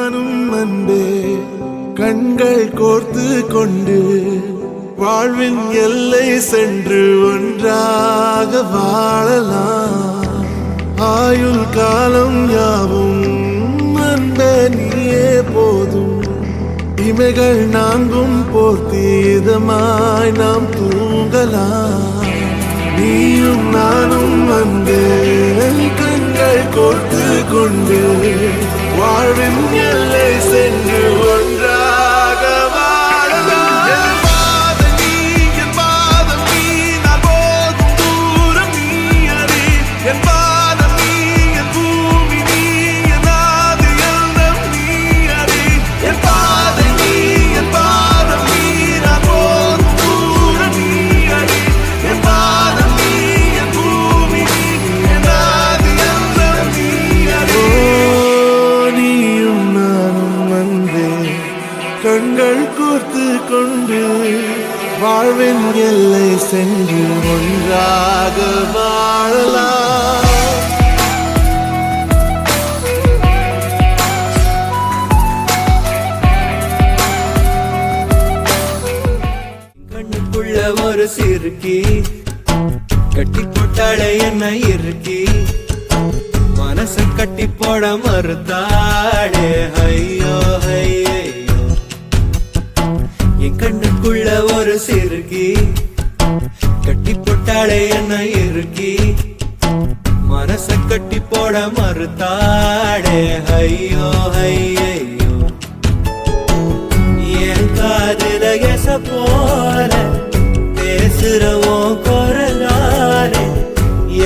நானும் அன்பே கண்கள் கோர்த்து கொண்டு வாழ்வின் எல்லை சென்று ஒன்றாக வாழலாம். ஆயுள் காலம் யாவும் அன்பே நீயே போதும். இமைகள் நான்கும் போர்த்தீதமாய் நாம் தூங்கலாம். நீயும் நானும் அன்பே கண்கள் கோர்த்து கொண்டு வாழ்வின் எல்லை சென்று ஒன்றாக வாழலாம். என் பாதம் நீ, என் பாதம் நீ, நான் போகும் தூரம் நீ அறி. என் பாதம் நீ, என் பூமி நீ, என் ஆதி எல்லாம் நீ அறி. என் பாதம் நீ, என் பாதம் நீ, நான் போகும் தூரம் நீ அறி. என் பாதம் நீ, என் பூமி நீ, என் ஆதி எல்லாம் நீ அறி. நீயும் நானும் அன்பே கண்கள் கோர்த்து கொண்டு வாழ்வின் எல்லை சென்று ஒன்றாக வாழலாம். கண்ணுக்குள்ள ஒரு சிறுக்கி கட்டி போட்டாளே என்ன இருக்கி மனச கட்டி போட மறுத்தாளே. ஐயோ ஐயோ என் கண்ணுக்குள்ள ஒரு சிறுக்கி கட்டி போட்டாளே என்ன இருக்கி மனச கட்டி போட மறுத்தாளே. ஐயோ ஐயோ என் காதுல எச போல பேசுறவோ குரலாலே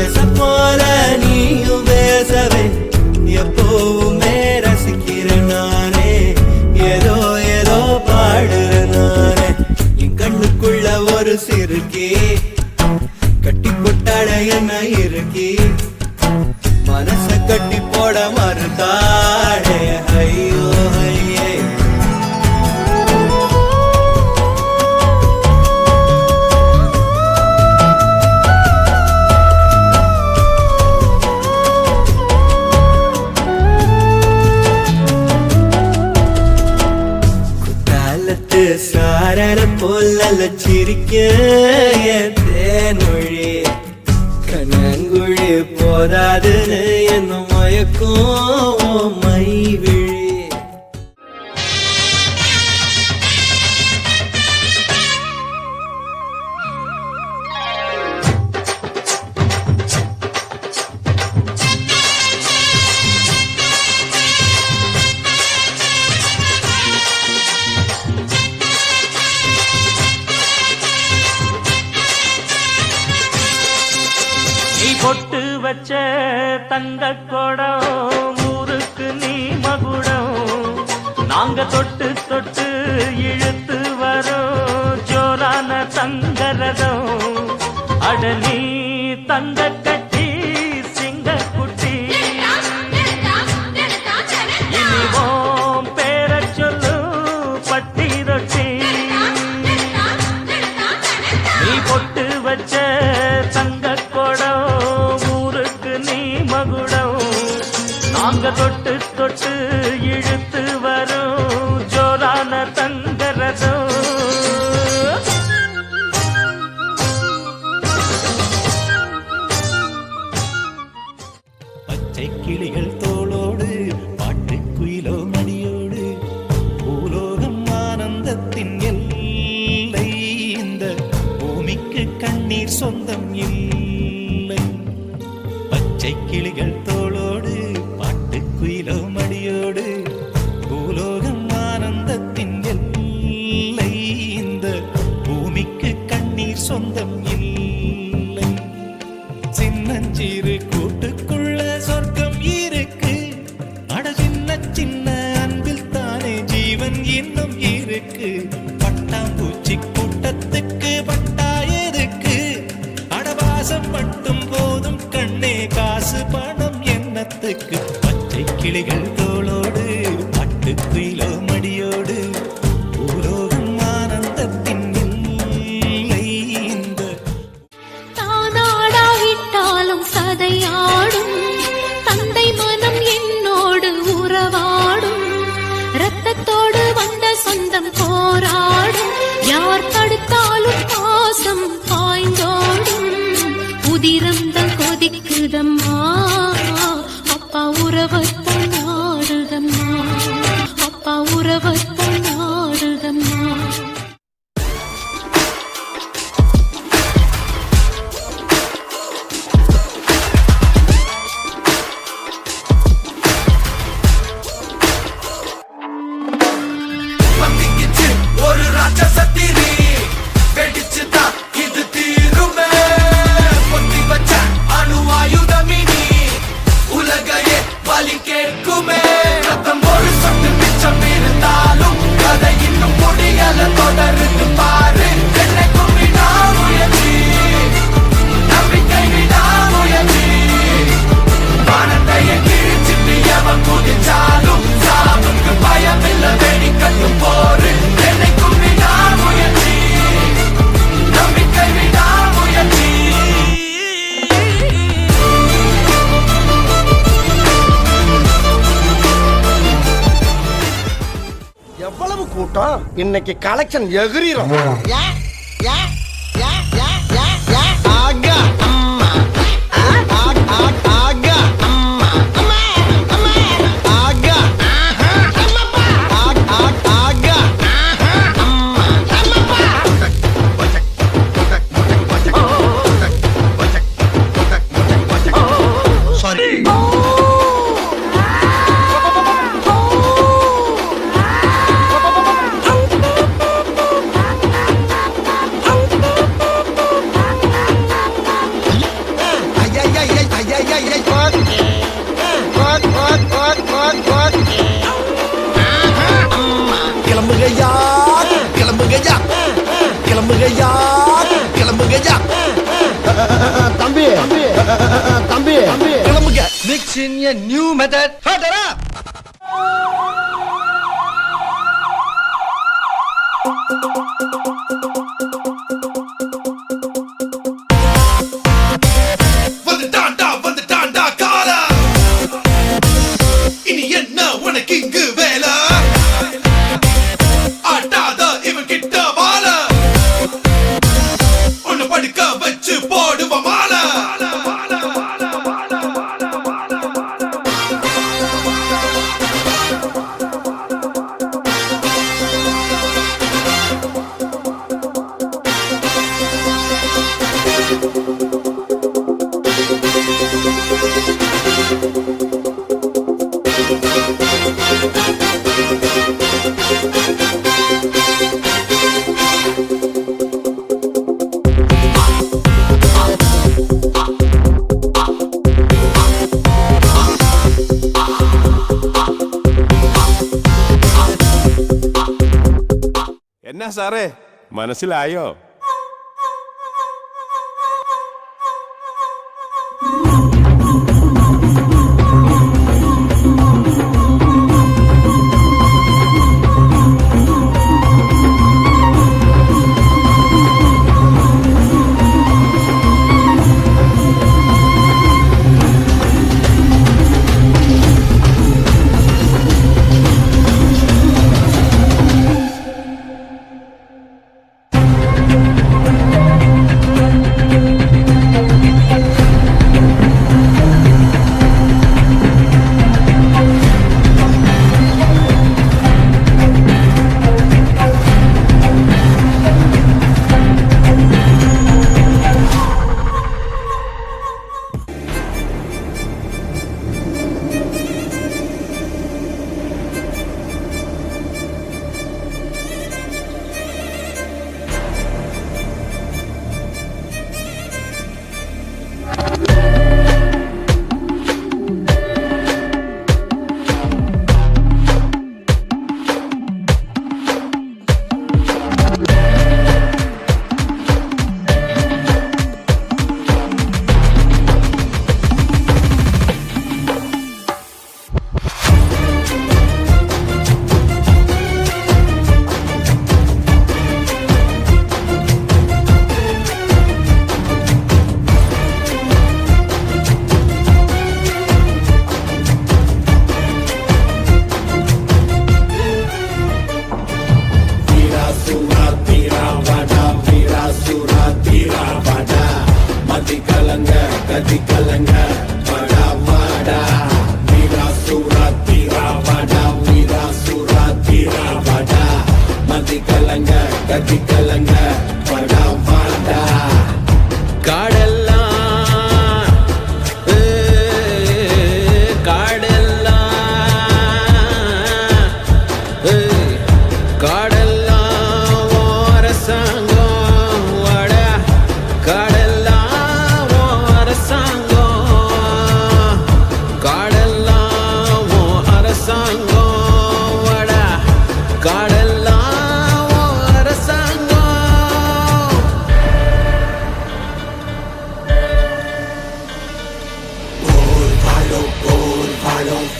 எச போல நீயும் பேசவே எப்பவுமே ரசிக்கிறேன் நானே. ஏதோ ஏதோ பாடுறேன் நானே. என் கண்ணுக்குள்ள ஒரு சிறுக்கி கட்டி போட்டாட என்ன இருக்கி மனச கட்டி போட மறுத்தாடே. ஐயோ ஐயே சாரல போல சிரிக்க தேன்மொழி கண்ணங்குழி போதாதுன்னு என்ன மயக்கும் மை விழி. பொட்டு வச்ச தங்க கொடம் ஊருக்கு நீ மகுடம். நாங்க தொட்டு தொட்டு இழுத்து வரோம் ஜோரான தங்கரதம். அட நீ தங்க கட்டி சிங்க குட்டி இனிவோம் பேர சொல்லு பட்டி ரொட்டி. நீ பொட்டு வச்ச தங்க நாங்க தொட்டு தொட்டு இழுத்து வரும் ஜோரான தங்கரதம். பச்சை கிளிகள் தோளோடு பாட்டுக்குயிலோ மடியோடு பூலோகம் ஆனந்தத்தின் எல்லை. இந்த பூமிக்கு கண்ணீர் சொந்தம் இல்லை. பச்சை கிளிகள் தோளோடு பாட்டுக்குயிலோ மடியோடு பூலோகம் ஆனந்தத்தின் எல்லை. இந்த பூமிக்கு கண்ணீர் சொந்தம் இல்லை. சின்னஞ்சிறு கூட்டுக்குள்ள சொர்க்கம் இருக்கு. அட சின்ன சின்ன அன்பில் தானே ஜீவன் இன்னும் இருக்கு. பட்டாம்பூச்சி கூட்டத்துக்கு பட்டா எதுக்கு? அடவாசம் மட்டும் போதும் கண்ணே காசு பணம் என்னத்துக்கு? பச்சை கிளிகள் தோளோடு பட்டுக்குயிலோ மடியோடு பூலோகம் ஆனந்தத்தின் இல்லை. இந்த தானாடாவிட்டாலும் சதையாடும் தந்தை மனம் என்னோடு உறவாடும். கூட்டம் இன்னைக்கு கலெக்ஷன் எகிரிரும். ஆகா அம்மா ஆகா அம்மா ஆகா ஆகா சாரி. கிளம்புகையா கிளம்புகையா கிளம்புகையா கிளம்புகையா தம்பி தம்பி கிளம்புங்க. Mix in a new method. Fatara. வந்துட்டாண்டா காலா, இனி என்ன உனக்கு இங்கு வேலை? ஆட்டாத இவன் கிட்ட வாழ, உன்னை படுக்க வச்சு போடுவ மாலை. എന്നാ സാറേ മനസ്സിലായോ?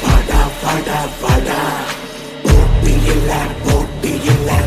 Fada, fada, fada. Boti yilla,